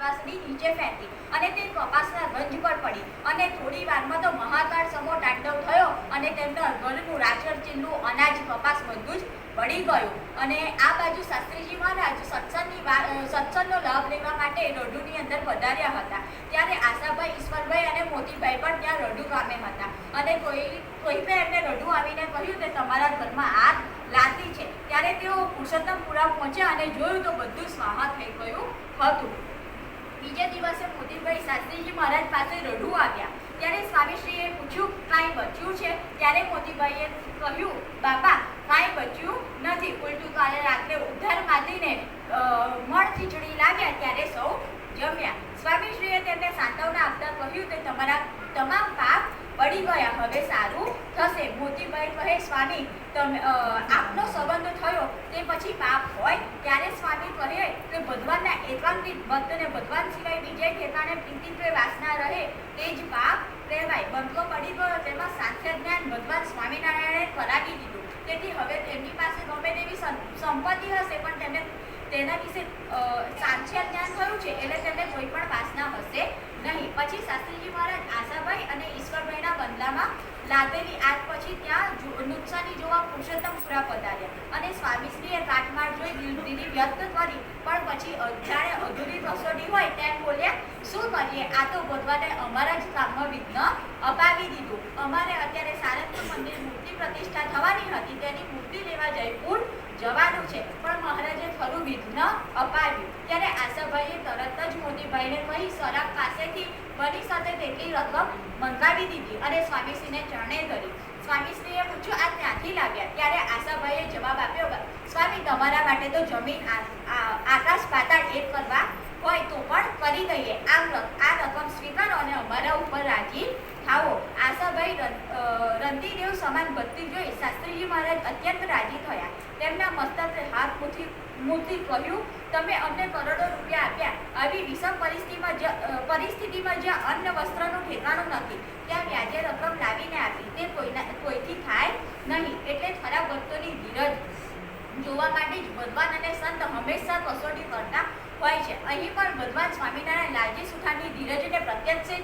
પીપાસની નીચે ફેંકી અને તે કપાસના ગંજ પર પડી અને થોડી વારમાં તો મહાકાળ સમો તાંડવ થયો અને તેમના ઘરનું રાચર ચીલું અનાજ કપાસ બધું જ બળી ગયું. અને આ બાજુ શાસ્ત્રીજી મહારાજ સત્સંગનો લાભ લેવા માટે રઢુની અંદર વધાર્યા હતા. ત્યારે આશાભાઈ, ઈશ્વરભાઈ અને મોતીભાઈ પણ ત્યાં રઢુ ગામે હતા અને કોઈએ એમને રઢુ આવીને કહ્યું કે તમારા ઘરમાં આગ લાગી છે. ત્યારે તેઓ પુરુષોત્તમપુરા પહોંચ્યા અને જોયું તો બધું સ્વાહા થઈ ગયું હતું. બીજે દિવસે મોતીભાઈ શાસ્ત્રીજી મહારાજ પાસે રઢુ આવ્યા. ત્યારે સ્વામીશ્રીએ પૂછ્યું કાંઈ બચ્યું છે? ત્યારે મોતીભાઈએ કહ્યું બાપા કાંઈ બચ્યું નથી, ઉલટું કાલે રાત્રે ઉધાર માંડીને મળ ખીચડી લાગ્યા ત્યારે સૌ જમ્યા. સ્વામીશ્રીએ તેમને સાંત્વના આપતા કહ્યું કે તમારા તમામ પાપ પડી ગયા, હવે સારું થશે. મોતીભાઈ કહે સ્વામી આપનો સંબંધ થયો તે પછી પાપ હોય? ત્યારે સ્વામી કહે કે ભગવાનના એકાંતિક ભક્તને ભગવાન સિવાય બીજે ઠેકાણે પ્રીતિપ્રે વાસના રહે તે જ પાપ કહેવાય. બંધો પડી ગયો તેમાં સાંખ્ય જ્ઞાન ભગવાન સ્વામિનારાયણે કરાવી દીધું. તેથી હવે તેમની પાસે ગમે તેવી સંપત્તિ હશે પણ તેના વિશે સાંખ્ય જ્ઞાન થયું છે એટલે તેમને કોઈ પણ વાસના હશે નહીં. પછી શાસ્ત્રીજી મહારાજ આશાભાઈ અને ઈશ્વરભાઈના બંગલામાં લાદેલી આગ પછી ત્યાં નુકસાની જોવા પુરુષોત્તમપુરા પધાર્યા અને સ્વામીશ્રીએ કાટમાળ જોઈ દિલગીરી વ્યક્ત કરી પણ પછી જાણે અધૂરી રસોડી હોય તેમ બોલ્યા શું કરીએ, આ તો ભગવાને અમારા જ કામમાં વિઘ્ન અપાવી દીધું. અમારે અત્યારે સારંગપુર મંદિર મૂર્તિ પ્રતિષ્ઠા થવાની હતી, તેની મૂર્તિ લેવા જયપુર જવાનું છે પણ મહારાજે ખરું વિઘ્ન અપાવ્યું. ત્યારે આશાભાઈએ તરત જ મોતીભાઈને કહી સરાફ પાસેથી બની સાથે તેટલી રકમ મંગાવી દીધી અને સ્વામીશ્રીને ચરણે ધરી. સ્વામીશ્રીએ પૂછ્યું આ ક્યાંથી લાવ્યા? ત્યારે આશાભાઈએ જવાબ આપ્યો સ્વામી તમારા માટે તો જમીન આકાશ પાતાળ એક કરવા હોય તો પણ કરી દઈએ. આ રકમ સ્વીકારો અને અમારા ઉપર રાજી થાઓ. આશાભાઈ રંતીદેવ સમાન ભક્તિ જોઈ શાસ્ત્રીજી મહારાજ અત્યંત રાજી થયા. તેમના મસ્તકે હાથ મૂકી કહ્યું તમે અમને કરોડો રૂપિયા આપ્યા, આવી વિષમ પરિસ્થિતિમાં જ્યાં અન્ન વસ્ત્રનું ઠેકાણું નથી ત્યાં વ્યાજે રકમ લાવીને આપી તે કોઈથી થાય નહીં. એટલે ખરા ભક્તોની ધીરજ જોવા માટે જ ભગવાન અને સંત હંમેશા કસોટી કરતા હોય છે. અહીં પણ ભગવાન સ્વામિનારાયણ લાલજી સુથારની ધીરજને પ્રત્યક્ષે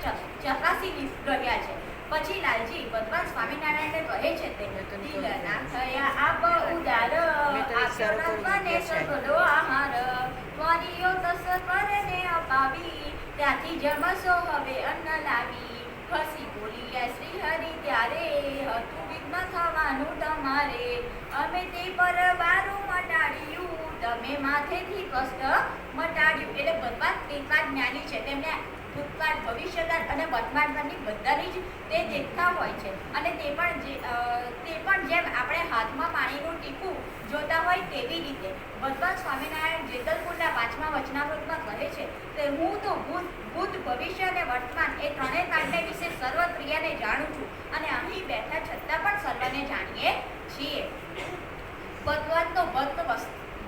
ચકાસી રહ્યા છે. પછી લાલજી ભગવાન સ્વામિનારાયણને કહે છે તે દિલના થયા આપ ઉદાર આસનને સગલો આહાર ત્વરિયો તસ કરને અપાવી ત્યાંથી જમશો હવે અન્ન લાવી. હસી બોલ્યા શ્રી હરિ ત્યારે હતું વિઘ્ન થવાનું તમારે, અમે તે પર વારું મટાડ્યું તમે માથેથી કષ્ટ મટાડ્યું. એટલે ભગવાન કેટલા જ્ઞાની છે, તેમને ભૂતકાળ ભવિષ્યકાળ અને વર્તમાનકાળની બધાની જ તે દેખતા હોય છે. અને તે પણ જેમ આપણે હાથમાં પાણીનું ટીપું જોતા હોય તેવી રીતે ભગવાન સ્વામિનારાયણ જેતલપુરના 5મા વચનામૃતમાં કહે છે કે હું તો ભૂત ભવિષ્ય અને વર્તમાન એ ત્રણેય કાળને વિશે સર્વ ક્રિયાને જાણું છું અને અહીં બેઠા છતાં પણ સર્વને જાણીએ છીએ. ભગવાન તો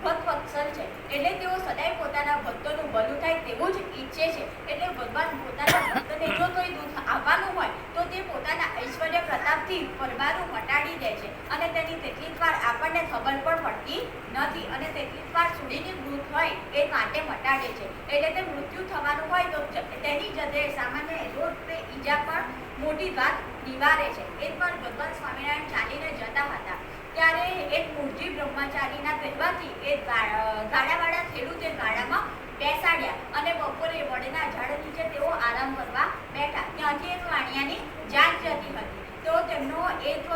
ભક્તવત્સલ છે એટલે તેઓ સદાય પોતાના ભક્તોનું ભલું થાય તેવું જ ઈચ્છે છે. એટલે ભગવાન પોતાના ભક્તને જો કોઈ દુઃખ આવવાનું હોય તો તે પોતાના ઐશ્વર્ય પ્રતાપથી પરબારું મટાડી દે છે અને તેની તેટલી વાર આપણને ખબર પણ પડતી નથી અને તેટલી વાર સુધીની દુઃખ હોય એ માટે મટાડે છે. એટલે તે મૃત્યુ થવાનું હોય તો તેની જગ્યાએ સામાન્ય રોગ કે ઈજા પણ મોટી વાત નિવારે છે. એક વાર ભગવાન સ્વામિનારાયણ ચાલીને જતા હતા ત્યારે એક મૂળજી બ્રહ્મચારીના કહેવાથી એ ગાડાવાળા ખેડૂતે ગાડામાં બેસાડ્યા અને બપોરે વડના ઝાડ નીચે તેઓ આરામ કરવા બેઠા. ત્યાંથી એક વાણિયાની જાત જતી હતી તો તેમનો એક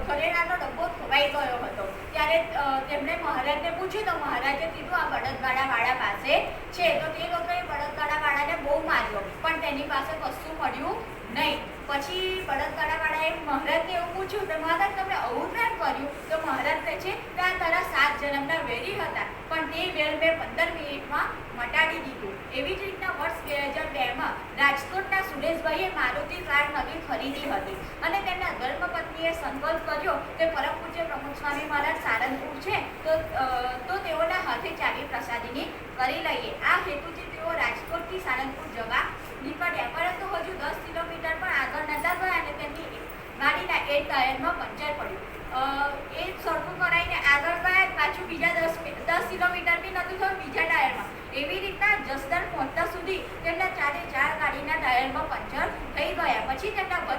ઘરેણાનો ડબ્બો ખોવાઈ ગયો હતો. ત્યારે તેમણે મહારાજને પૂછ્યું તો મહારાજે કીધું આ બળદગાડાવાળા પાસે છે. તો તે લોકોએ બળદગાડાવાળાને બહુ માર્યો પણ તેની પાસે કશું મળ્યું નહીં. પછી બળદગાડાવાળાએ મહારાજને એવું પૂછ્યું કે મહારાજ તમે આવું કેમ કર્યું? તો મહારાજ કહે છે કે આ તારા 7 જન્મના વેરી હતા પણ તે વેર મેં 15 મિનિટમાં મટાડી દીધું. એવી જ રીતના વર્ષ 2002માં રાજકોટના સુરેશભાઈએ મારુતિ કાર નવી ખરીદી હતી અને તેમના ધર્મપત્નીએ સંકલ્પ કર્યો કે પરમ પૂજ્ય પ્રમુખ સ્વામી મહારાજ સારંગપુર છે તો તેઓના હાથે ચાવી પ્રસાદીની કરી લઈએ. આ હેતુથી તેઓ રાજકોટથી સારંગપુર જવા નીકળ્યા પરંતુ હજુ 10 કિલોમીટર પણ આગળ નતા ગયા અને તેમની ગાડીના એક ટાયરમાં પંચર પડ્યું. એ સરખું કરાવીને આગળ ગયા પાછું બીજા 10 કિલોમીટર બી નતું થયું બીજા ટાયરમાં. એવી રીતના જસદણ સુધી તેમના ચારે ચાર ગાડીના ટાયરમાં પંચર થઈ ગયા. પછી તેમના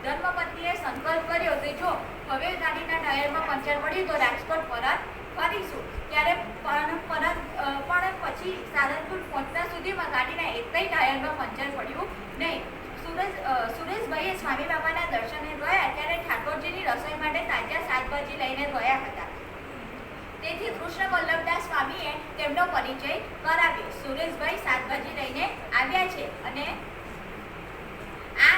ધર્મપત્નીએ સંકલ્પ કર્યો કે જો હવે ગાડીના ટાયરમાં પંચર પડ્યું તો રાજકોટ પરત ફરીશું. ત્યારે પણ પછી સારંગપુર પહોંચતા સુધીમાં ગાડીના એકય ટાયરમાં પંચર પડ્યું નહીં. સુરેશભાઈએ સ્વામી બાબાના દર્શને ગયા ત્યારે ઠાકોરજીની રસોઈ માટે તાજા શાકભાજી લઈને ગયા હતા. તેથી કૃષ્ણ વલ્લભદાસ સ્વામીએ તેમનો પરિચય કરાવ્યો. સુરેશભાઈ શાકભાજી લઈને આવ્યા છે અને આ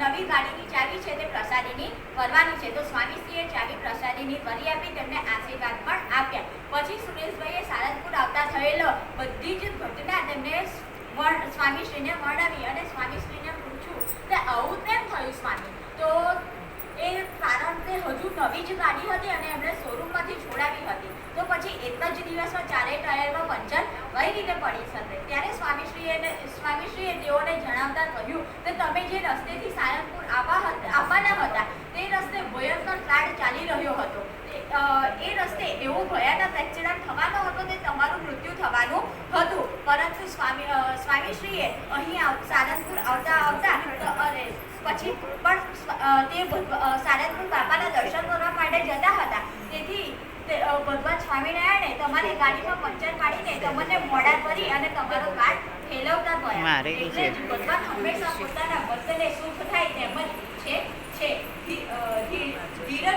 નવી ગાડીની ચાવી છે તે પ્રસાદીની કરવાની છે. તો સ્વામીશ્રીએ ચાવી પ્રસાદીની કરી આપી, તેમને આશીર્વાદ પણ આપ્યા. પછી સુરેશભાઈએ સારંગપુર આવતા થયેલો બધી જ ઘટના તેમને સ્વામીશ્રીને વર્ણવી અને સ્વામીશ્રીને પૂછ્યું કે આવું કેમ થયું સ્વામી? તો એ કારણ કે હજુ નવી જ ગાડી હતી અને એમણે શોરૂમમાંથી છોડાવી હતી. તો પછી એક જ દિવસમાં ચારેય ટાયરમાં પંચર કઈ રીતે પડી શકે? ત્યારે સ્વામીશ્રીએ તેઓને જણાવતા કહ્યું કે તમે જે રસ્તેથી સારંગપુર આવવાના હતા તે રસ્તે ભયંકર ફ્લાડ ચાલી રહ્યો હતો. એ રસ્તે એવો ભયાનક એક્સિડન્ટ થવાનો હતો તે તમારું મૃત્યુ થવાનું હતું. પરંતુ સ્વામીશ્રીએ અહીં સારંગપુર આવતા પછી પણ તે સારંગપુર બાપાના દર્શન કરવા માટે જતા હતા. તેથી ભગવાન સ્વામિનારાયણે તમારી ગાડીમાં પંચર પાડીને તમને મોડા કરી અને તમારો કાળ ફેરવતા ગયા. એટલે જ ભગવાન હંમેશા પોતાના ભક્તને સુખ થાય તેમ જ છે. ધીરજ